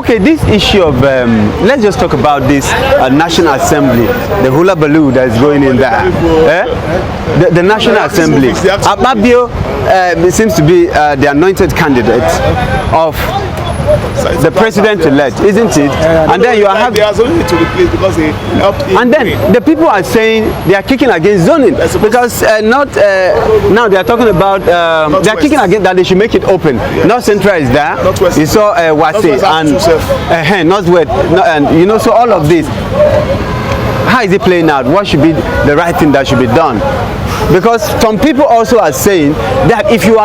Okay, this issue of let's just talk about this National Assembly, the hula baloo that is going in there. The National Assembly. Ababio seems to be the anointed candidate of the president-elect, isn't it? And then you are having to replace because they helped. And then the people are saying they are kicking against zoning because now they are talking about they are kicking against that they should make it open. North Central is there. You saw Wase and Northwest, and you know, so all of this. How is it playing out? What should be the right thing that should be done? Because some people also are saying that if you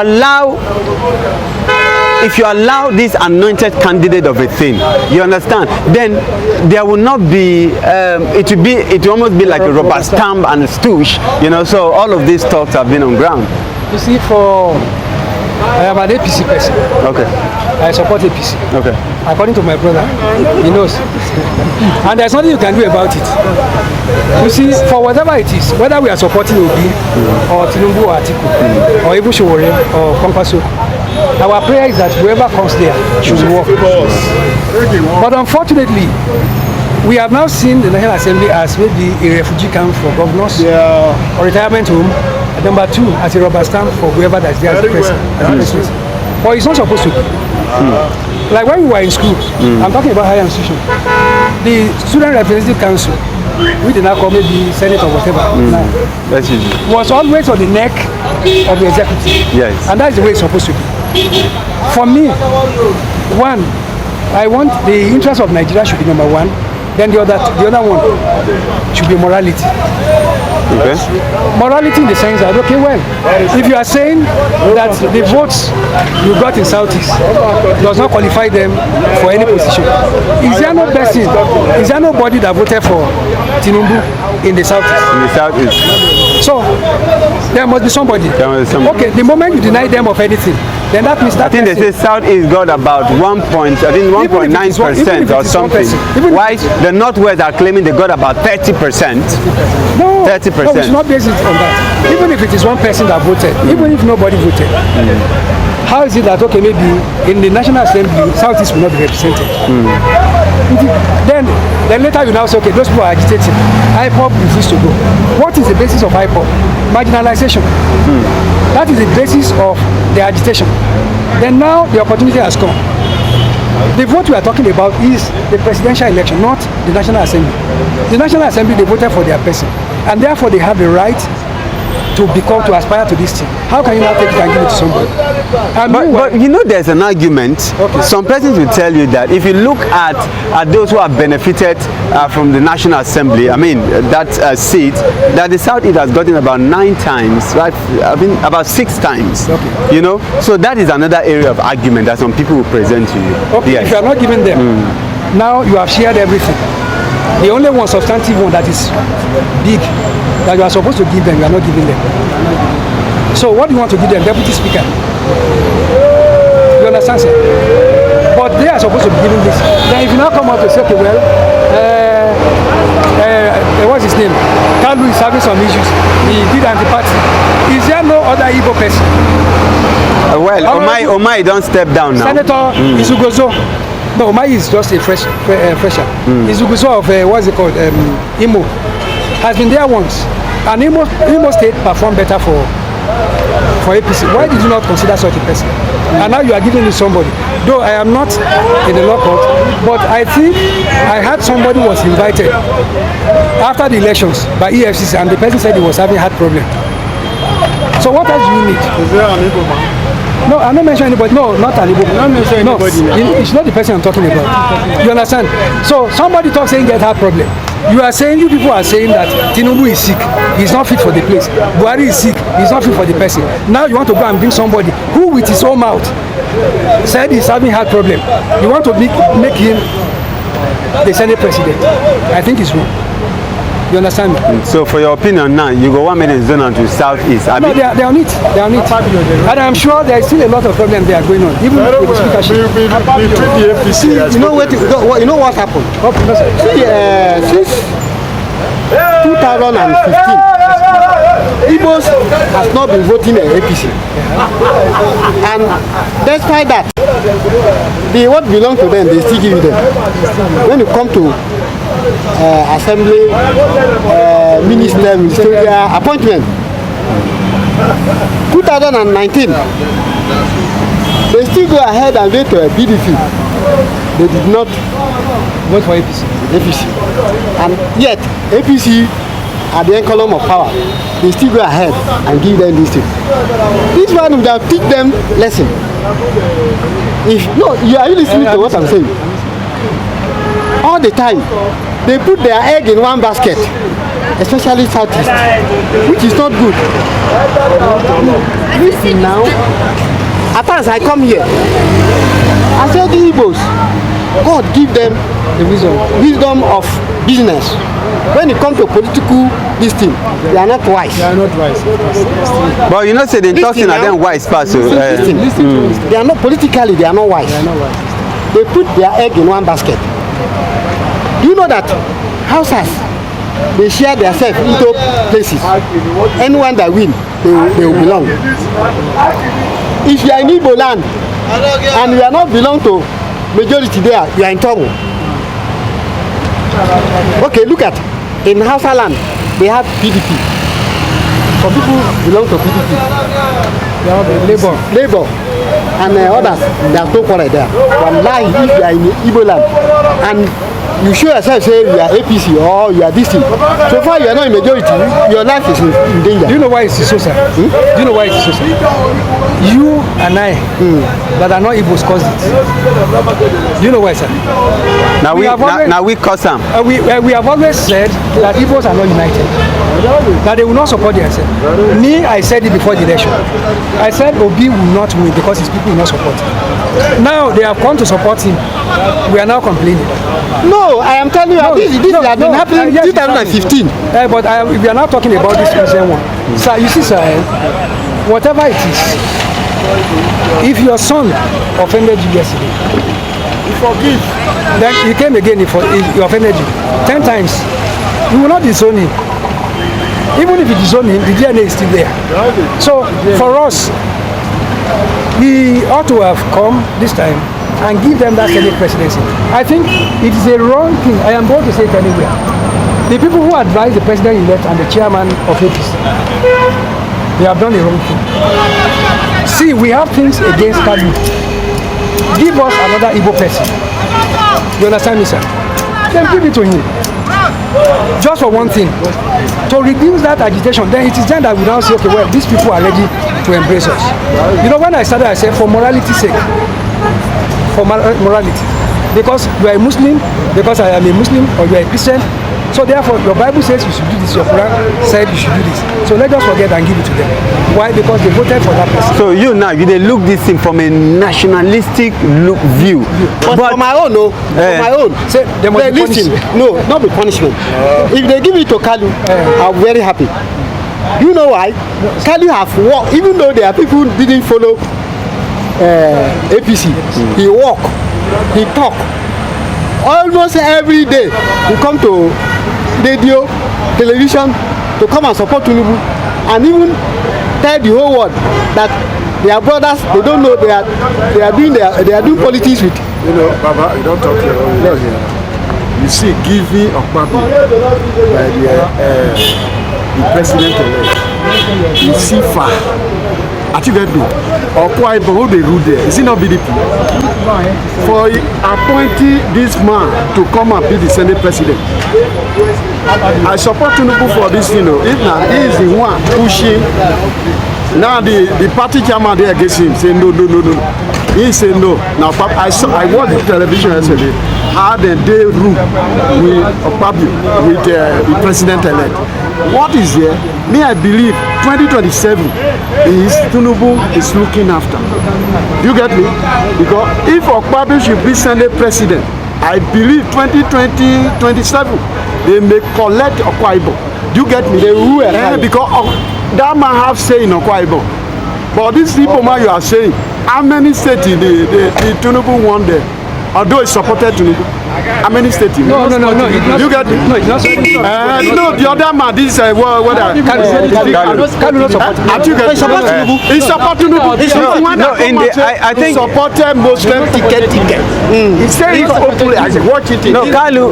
allow this anointed candidate of a thing, you understand, then there will not be, it will almost be like a rubber stamp and a stoosh, you know, so all of these talks have been on ground. You see, I am an APC person. Okay. I support APC. Okay. According to my brother, he knows. And there's nothing you can do about it. You see, for whatever it is, whether we are supporting Obi or Tinubu or Atiku or even Showore or Kwankwaso, our prayer is that whoever comes there should work. But unfortunately, we have now seen the National Assembly as maybe a refugee camp for governors or retirement home. Number two, as a rubber stamp for whoever that's there as the president. But it's not supposed to be. Like when we were in school, I'm talking about higher institution, the Student Representative Council, we did not call maybe Senate or whatever, was always on the neck of the executive. Yes. And that's the way it's supposed to be. For me, one, I want the interest of Nigeria should be number one, then the other one should be morality. Okay. Morality in the sense that, okay, well, if you are saying that the votes you got in Southeast does not qualify them for any position, is there no person, is there nobody that voted for Tinubu in the Southeast? In the Southeast. So, there must be somebody. Okay, the moment you deny them of anything, then that means that I think they say Southeast got about 1.9% or something. Why the Northwest are claiming they got about 30%. No, 30%. No, we should not base it on that. Even if it is one person that voted, even if nobody voted, how is it that, okay, maybe in the National Assembly, Southeast will not be represented? Then later you now say, okay, those people are agitating. IPOP refused to go. What is the basis of IPOP? Marginalization. That is the basis of the agitation. Then now the opportunity has come. The vote we are talking about is the presidential election, not the National Assembly. The National Assembly, they voted for their person, and therefore they have the right to aspire to this thing. How can you not take it and give it to somebody? But you know, there's an argument. Okay. Some persons will tell you that if you look at those who have benefited from the National Assembly, I mean that seat, that the Southeast has gotten about 9 times, right? I mean about 6 times. Okay. You know, so that is another area of argument that some people will present to you. Okay. Yes. If you are not giving them, now you have shared everything. The only one substantive one that is big that you are supposed to give them, you are not giving them. So what do you want to give them? Deputy Speaker. You understand, sir? But they are supposed to be giving this. Then if you now come out to say, okay, well, what's his name? Kalu is having some issues. He did anti-party. Is there no other Igbo person? Well, Omai don't step down now. Senator Izugozo. No, Omai is just a fresher. Izugozo of, what's it called? Imo. Has been there once. And Imo State performed better for APC. Why did you not consider such a person? And now you are giving me somebody. Though I am not in the law court, but I think I had somebody was invited after the elections by EFCC, and the person said he was having heart problem. So what else do you need? Is there an Igbo man? No, I'm not mentioning anybody. No, not an Igbo man. No, it's not the person I'm talking about. You understand? So somebody talks saying get heart problem. You people are saying that Tinubu is sick, he's not fit for the place. Buhari is sick, he's not fit for the person. Now you want to go and bring somebody who with his own mouth said he's having heart problem. You want to make him the Senate president. I think it's wrong. You understand me? So for your opinion now, you go 1 million zone to Southeast. No, they are on it. They are on it. And I'm sure there is still a lot of problems they are going on. Even with the speakership. You know what happened? Okay, no, sir. Since 2015, Igbos has not been voting in APC. And despite that, what belongs to them, they still give them. When you come to assembly, ministerial appointment, 2019, they still go ahead and vote to a BDP. They did not vote for APC. And yet, APC at the end column of power, they still go ahead and give them this thing. This one would have teach them lesson. Are you listening to what I'm saying? All the time, they put their egg in one basket, especially Southeast, which is not good. Listen now, at times I come here, I say the Igbos, God give them the wisdom of business. When it comes to political this thing, they are not wise. They are not wise. But you know, say the talking are them wise person. They are not politically. They are not wise. They put their egg in one basket. Do you know that houses, they share themselves into places? Anyone that win, they will belong. If you are in Igbo land and you are not belong to majority there, you are in trouble. Okay, look at in Hausa land, they have PDP. For people who belong to PDP, They have Labour, and others, they are no quarrel there. Wallahi, if you are in Igbo land and you show yourself say you are APC or you are this thing, so far you are not in majority, your life is in danger. Do you know why it's so, sir? Do you know why it's so, sir? You and I that are not Igbos caused it. Do you know why, sir? Now we cause them. We have always said that Igbos are not united, that they will not support themselves. Me, I said it before the election. I said Obi will not win because his people will not support him. Now they have come to support him. We are now complaining. No, I am telling you, this has been happening in 2015. But we are now talking about this recent one. Sir, you see, sir, whatever it is, if your son offended you yesterday, You forgive. then he came again, he offended you 10 times, you will not disown him. Even if you disown him, the DNA is still there. So for us, we ought to have come this time and give them that Senate presidency. I think it is a wrong thing. I am going to say it anywhere. The people who advise the president-elect and the chairman of APC, they have done a wrong thing. See, we have things against Kadu. Give us another Igbo person. You understand me, sir? Then give it to him. Just for one thing, to reduce that agitation. Then it is then that we now say, okay, well, these people are ready to embrace us. You know, when I started, I said, for morality's sake, for morality, because you are a Muslim, because I am a Muslim, or you are a Christian, so therefore your Bible says you should do this, your Quran said you should do this, so let us forget and give it to them. Why? Because they voted for that person. So you now, you look this thing from a nationalistic view. But for my own, no, for my own, say they must be punished. No, not be punishment. If they give it to Kalu, I'm very happy. You know why? Kalu have worked, even though there are people who didn't follow APC. He walk, he talk. Almost every day, he come to radio, television to come and support Tinubu, and even tell the whole world that their brothers, they don't know they are doing politics with. You know, Baba, you don't talk your own here. You see, giving Okpabi by the president-elect, you see far. Achievement or quite who they rule there. Is it not BDP? For appointing this man to come and be the Senate president, I support Tinubu for this, you know. If now he is the one pushing, now the party chairman there against him say no. He say no. Now I watched the television yesterday. How they rule with Okpabi, with the president-elect. What is there? Me, I believe 2027 is Tinubu is looking after. You get me? Because if Okpabi should be Senate president, I believe 2027 they may collect Akwa Ibom. Do you get me? They will because that man have say in Akwa Ibom. But this people man you are saying, how many states the Tinubu won there? Although he supported Tinubu. How many states? No. It's not. You get it? No, it's not. No, the other man. This what? Kalu not supporting. He's supporting Tinubu. I think supported Muslim ticket. He said he's openly as watch it. No, Kalu.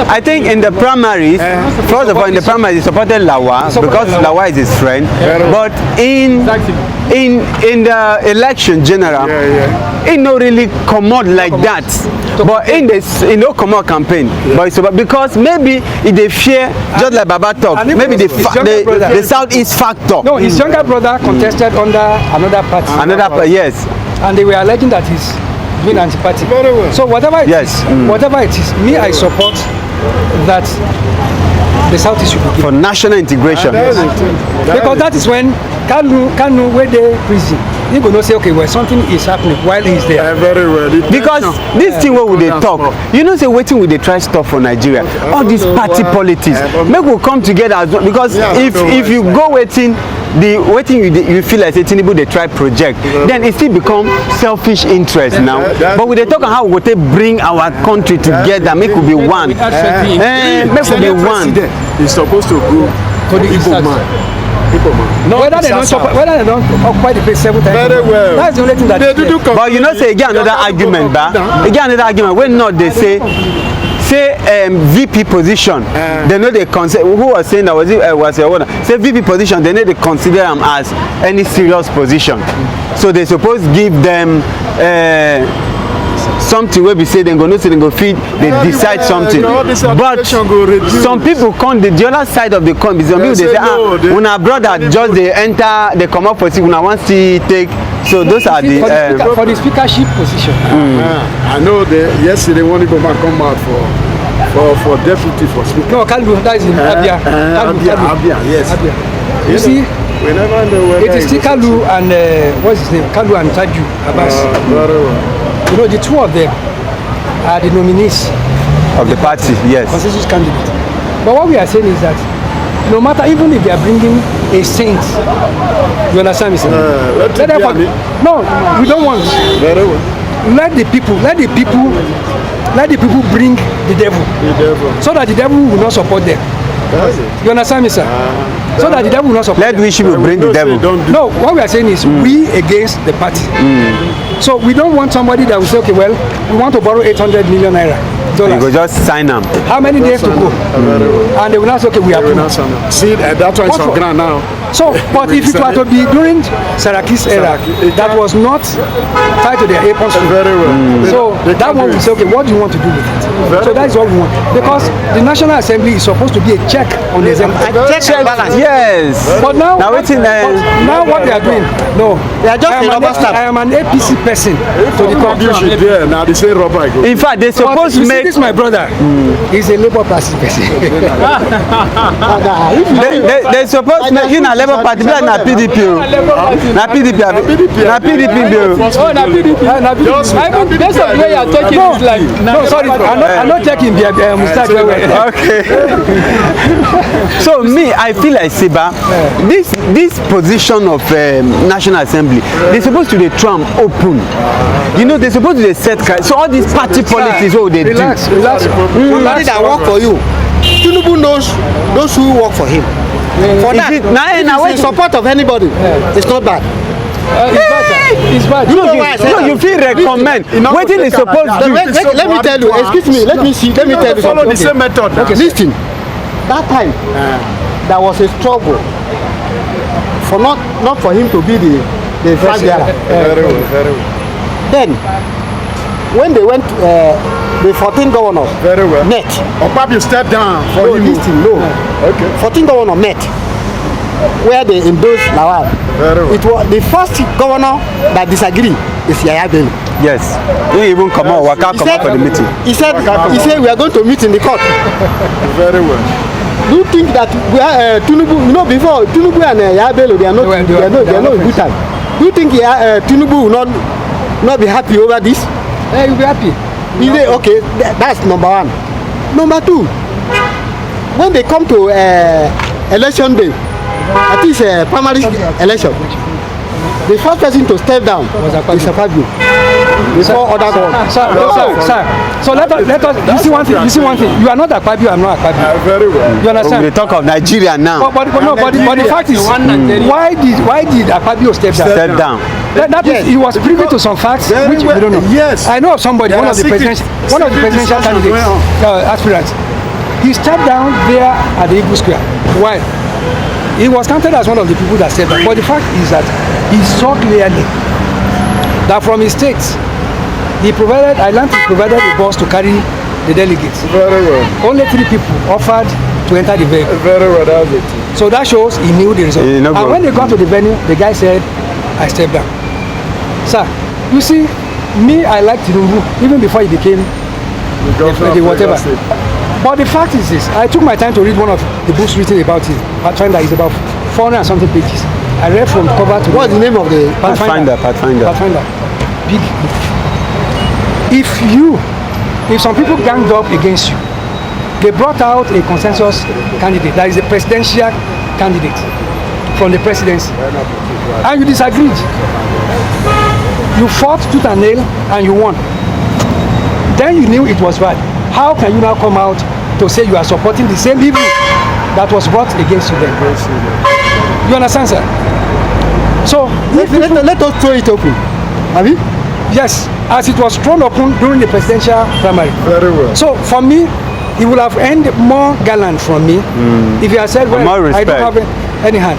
I think in the primaries, first of all, in the primaries, he supported Lawa because Lawa is his friend. But in the election general, he no really come out like that. But in no come out campaign, but because maybe they fear, just like Baba talk, maybe the Southeast factor. No, his younger brother contested under another party. Yes. And they were alleging that he's doing anti-party. So whatever it is, me I support that the Southeast should be given for national integration. Because that is when Kanu where they prison. You go not say okay, well something is happening while he's there. Very well. Because this thing what would they talk? You know, say waiting with they try stuff for Nigeria. All this party politics. Make we come together as well. Because if you go waiting you feel like say Tinubu they try project, then it still become selfish interest now. But we they talk on how we go bring our country together, make we be one. Make we be one. He's supposed to go for the Igbo man. Whether they don't occupy the place 7 times. Very well. That's the only thing that they do. But you know, say again another argument, when not they say VP position, they know they consider. Who was saying that was your owner? Say VP position, they know they consider them as any serious position. So they suppose give them something where we say they go feed, they decide something. But some people come the other side of the coin. Some people they say when our brother just they enter, they come up for see when I want to take. So those are the for the speakership position. I know yesterday one people come out for deputy for speaker. No, Kalu, that is in Abia. Abia, yes. Abia. You see, we never know whether it is still Kalu and what's his name? Kalu and Taju Abbas. You know, the two of them are the nominees of the party, yes. Consensus candidate. But what we are saying is that no matter, even if they are bringing a saint, you understand me? No, we don't want. Very well. Let the people bring the devil. So that the devil will not support them. You understand me, sir? So that the devil will not support. Let we should bring the devil. No, what we are saying is we against the party. So we don't want somebody that will say, okay, well, we want to borrow 800 million naira. You go just sign them. How many days to go? And they will not say, okay, we are see, that one is on ground now. So, but if it were to be during Saraki's era, that was not tied to their APC. Very well. So that one will say, okay, what do you want to do with it? So that is what we want. Because the National Assembly is supposed to be a check on the assembly. Check and balance. Yes. But now what they are doing, no. They are just I am an APC person to the court. Now they say rubber. In fact, they supposed to make this my brother. He's a Labour Party person. they supposed to make in a Labour Party, but na PDP. Na PDP. Oh, na PDP. Based on the way you are talking, it's like no, sorry, I'm not checking the mistake. Okay. So me, I feel like Siba, this position of National Assembly, they're supposed to be Trump open. You know, they're supposed to be set. So all these party politics, what they relax. Somebody that work for you, Tinubu knows those who work for him. For that, in support of anybody, it's not bad. It's bad. You feel recommend. Waiting is supposed to. Let me tell you. Excuse me. Let me tell you follow something. the same method. Okay, listen. That time, there was a struggle for not for him to be the flag bearer. Very well. Then, when they went, the 14 governors met. Or probably step down for him. Okay. 14 governors met, where they endorsed Lawal. It was the first governor that disagreed is Yaya Bello. Yes. He even come out for the meeting. He said we are going to meet in the court. Very well. Do you think that we are Tinubu? You know, before Tinubu and Yaya Bello, they are not in good time. Do you think Tinubu will not be happy over this? Yeah, you'll be happy. Okay, that's number one. Number two, when they come to election day, I think it's a primary election, the first person to step down is Fabio. before other gods. Sir. So let us. You see one thing. You are not Akpabio. I'm not Akpabio. Very well. You understand? We talk of Nigeria now. But the fact is, why did Akpabio step down? Step down. That is, he was privy to some facts which we don't know. Yes. I know of somebody, one of the presidential candidates, aspirants. He stepped down there at the Igbos Square. Why? He was counted as one of the people that stepped down. But the fact is that he saw clearly that from his states, Atlantic provided a bus to carry the delegates. Very well. Only 3 people offered to enter the vehicle. Very well, that's it. So that shows he knew the result. And when they got to the venue, the guy said, I stepped down. Sir, you see, me, I liked Tinubu even before he became the whatever. But the fact is this, I took my time to read one of the books written about him. Pathfinder is about 400 and something pages. I read from cover to... What's the name of the... Pathfinder. Big book. If some people ganged up against you, they brought out a consensus candidate, that is a presidential candidate from the presidency. And you disagreed. You fought tooth and nail and you won. Then you knew it was bad. How can you now come out to say you are supporting the same evil that was brought against you then? You understand, sir? So let us throw it open. Have you? Yes, as it was thrown open during the presidential primary. Very well. So for me, he would have earned more gallant from me if he had said, well, I don't have any hand.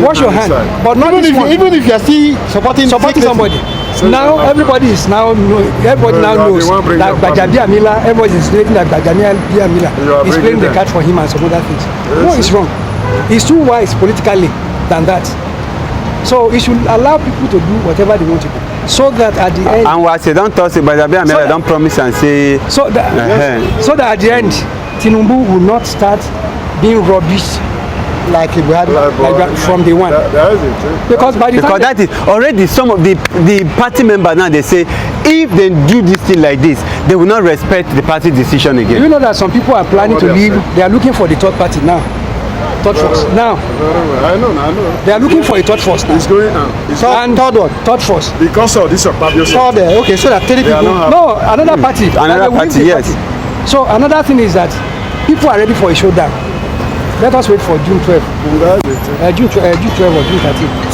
Wash your hand. But not even if you are still supporting somebody. So now everybody now knows that Gbajabia Mila, everybody is stating that Gbajabia Mila is playing the card for him and some other things. No, it's wrong. He's too wise politically than that. So he should allow people to do whatever they want to do. So that at the end... And what they don't talk about Gbajabia Mila, don't promise and say... So that at the end, Tinubu will not start being rubbish like from the one. That is it. Because by the time that is already some of the party members now, they say if they do this thing like this, they will not respect the party decision again. Do you know that some people are planning to leave? They are looking for the third party now. Third force. Now. I know. They are looking for a third force now. It's going on. Third one. Third force. Because of this Akpabio. Okay, so that 30 people. No, another party. Another party, yes. So another thing is that people are ready for a showdown. Let us wait for June 12. June 12 or June 13.